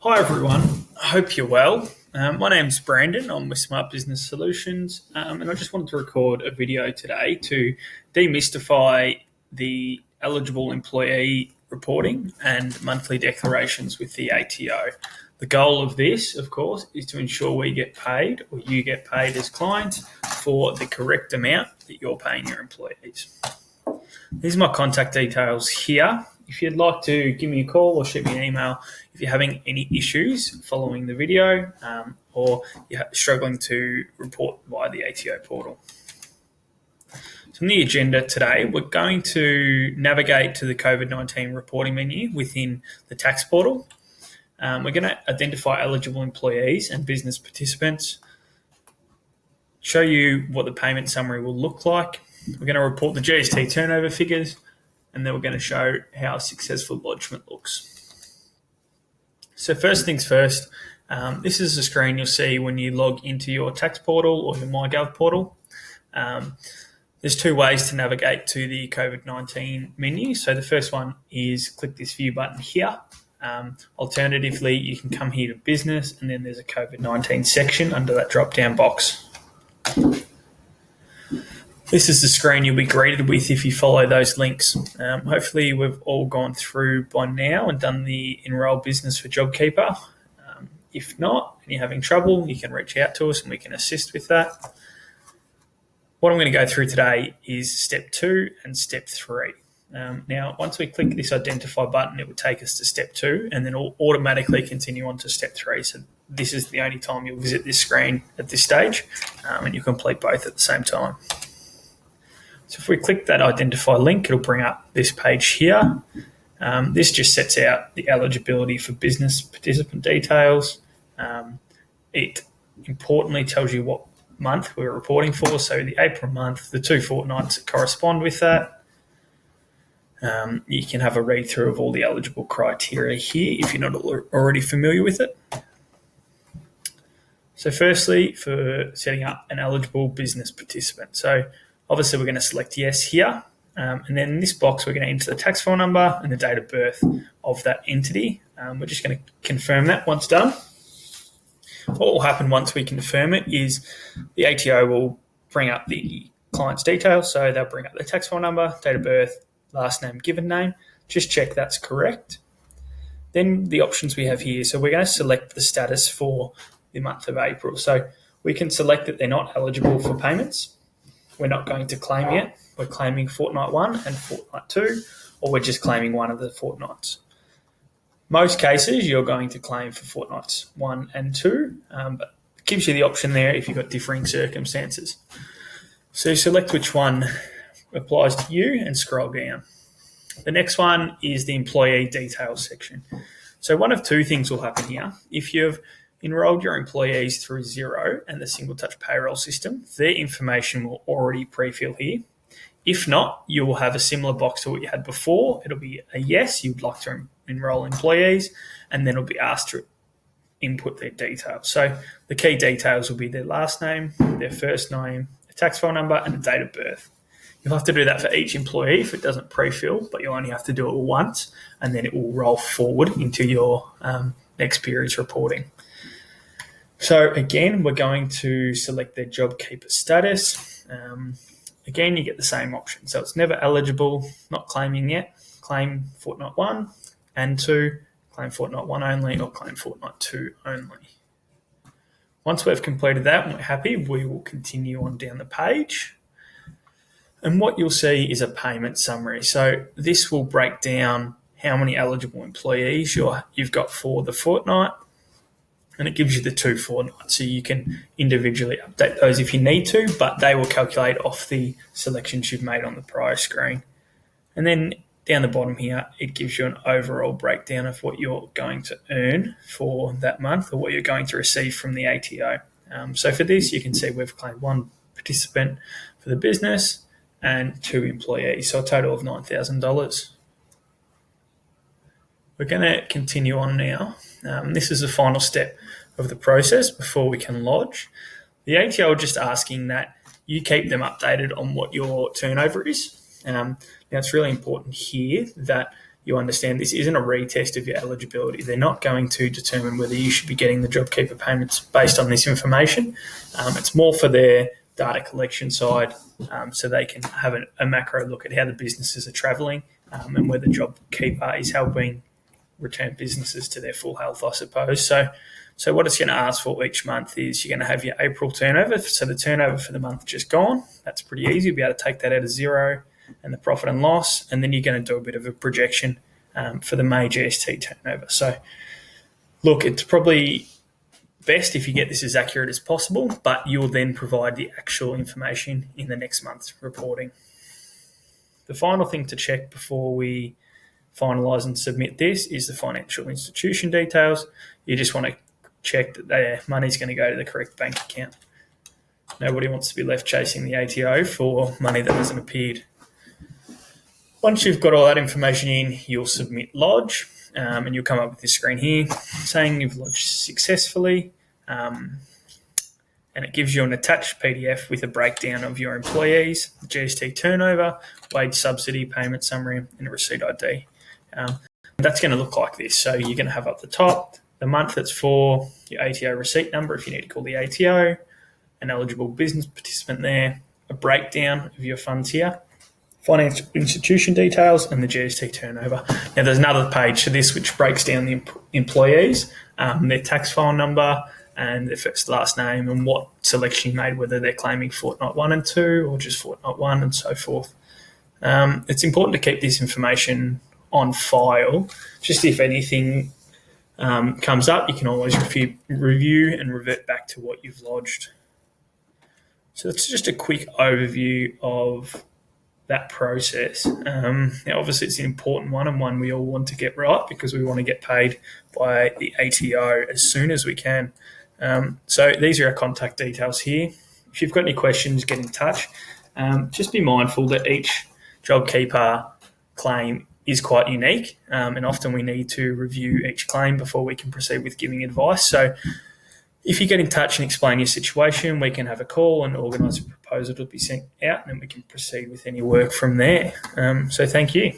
Hi everyone, I hope you're well. My name's Brandon, I'm with Smart Business Solutions, and I just wanted to record a video today to demystify the eligible employee reporting and monthly declarations with the ATO. The goal of this, of course, is to ensure we get paid, or you get paid as clients, for the correct amount that you're paying your employees. These are my contact details here. If you'd like to give me a call or shoot me an email if you're having any issues following the video or you're struggling to report via the ATO portal. So on the agenda today, we're going to navigate to the COVID-19 reporting menu within the tax portal. We're going to identify eligible employees and business participants, show you what the payment summary will look like. We're going to report the GST turnover figures, and then we're going to show how a successful lodgement looks. So first things first, this is the screen you'll see when you log into your tax portal or your MyGov portal. There's two ways to navigate to the COVID-19 menu. So the first one is click this view button here. Alternatively, you can come here to business, and then there's a COVID-19 section under that drop-down box. This is the screen you'll be greeted with if you follow those links. Hopefully we've all gone through by now and done the enroll business for JobKeeper. If not, and you're having trouble, you can reach out to us and we can assist with that. What I'm going to go through today is step 2 and step 3. Now, once we click this identify button, it will take us to step 2 and then it'll automatically continue on to step 3. So this is the only time you'll visit this screen at this stage, and you complete both at the same time. So if we click that identify link, it'll bring up this page here. This just sets out the eligibility for business participant details. It importantly tells you what month we're reporting for. So the April month, the 2 fortnights that correspond with that. You can have a read through of all the eligible criteria here if you're not already familiar with it. So firstly, for setting up an eligible business participant. So obviously, we're going to select yes here. And then in this box, we're going to enter the tax file number and the date of birth of that entity. We're just going to confirm that once done. What will happen once we confirm it is the ATO will bring up the client's details. So they'll bring up the tax file number, date of birth, last name, given name. Just check that's correct. Then the options we have here. So we're going to select the status for the month of April. So we can select that they're not eligible for payments. We're not going to claim yet. We're claiming fortnight 1 and fortnight 2, or we're just claiming one of the fortnights. Most cases, you're going to claim for fortnights 1 and 2, but it gives you the option there if you've got differing circumstances. So select which one applies to you and scroll down. The next one is the employee details section. So one of two things will happen here. If you've enrolled your employees through Xero and the single touch payroll system, their information will already pre-fill here. If not, you will have a similar box to what you had before. It'll be a yes, you'd like to enroll employees, and then it'll be asked to input their details. So the key details will be their last name, their first name, a tax file number, and a date of birth. You'll have to do that for each employee if it doesn't pre-fill, but you'll only have to do it once, and then it will roll forward into your next period's reporting. So again, we're going to select their JobKeeper status. Again, you get the same option. So it's never eligible, not claiming yet, claim fortnight 1 and 2, claim fortnight 1 only, or claim fortnight 2 only. Once we've completed that and we're happy, we will continue on down the page. And what you'll see is a payment summary. So this will break down how many eligible employees you've got for the fortnight, and it gives you the 2 fortnights. So you can individually update those if you need to, but they will calculate off the selections you've made on the prior screen. And then down the bottom here, it gives you an overall breakdown of what you're going to earn for that month or what you're going to receive from the ATO. So for this, you can see we've claimed 1 participant for the business and 2 employees, so a total of $9,000. We're going to continue on now. This is the final step of the process before we can lodge. The ATO are just asking that you keep them updated on what your turnover is. Now, it's really important here that you understand this isn't a retest of your eligibility. They're not going to determine whether you should be getting the JobKeeper payments based on this information. It's more for their data collection side, so they can have a macro look at how the businesses are travelling, and whether JobKeeper is helping return businesses to their full health, I suppose. So what it's going to ask for each month is you're going to have your April turnover. So the turnover for the month just gone. That's pretty easy. You'll be able to take that out of zero and the profit and loss, and then you're going to do a bit of a projection for the May GST turnover. So look, it's probably best if you get this as accurate as possible, but you'll then provide the actual information in the next month's reporting. The final thing to check before we finalise and submit this is the financial institution details. You just want to check that their money's going to go to the correct bank account. Nobody wants to be left chasing the ATO for money that hasn't appeared. Once you've got all that information in, you'll submit Lodge, and you'll come up with this screen here saying you've lodged successfully, and it gives you an attached PDF with a breakdown of your employees, the GST turnover, wage subsidy, payment summary, and a receipt ID. That's going to look like this. So you're going to have up the top the month it's for, your ATO receipt number if you need to call the ATO, an eligible business participant there, a breakdown of your funds here, financial institution details, and the GST turnover. Now there's another page to this which breaks down the employees, their tax file number and their first last name and what selection you made, whether they're claiming fortnight 1 and 2 or just fortnight 1 and so forth. It's important to keep this information on file. Just if anything comes up, you can always review and revert back to what you've lodged. So that's just a quick overview of that process. Now obviously it's an important one and one we all want to get right because we want to get paid by the ATO as soon as we can. So these are our contact details here. If you've got any questions, get in touch. Just be mindful that each JobKeeper claim is quite unique, and often we need to review each claim before we can proceed with giving advice. So if you get in touch and explain your situation, we can have a call and organise a proposal to be sent out, and then we can proceed with any work from there. So thank you.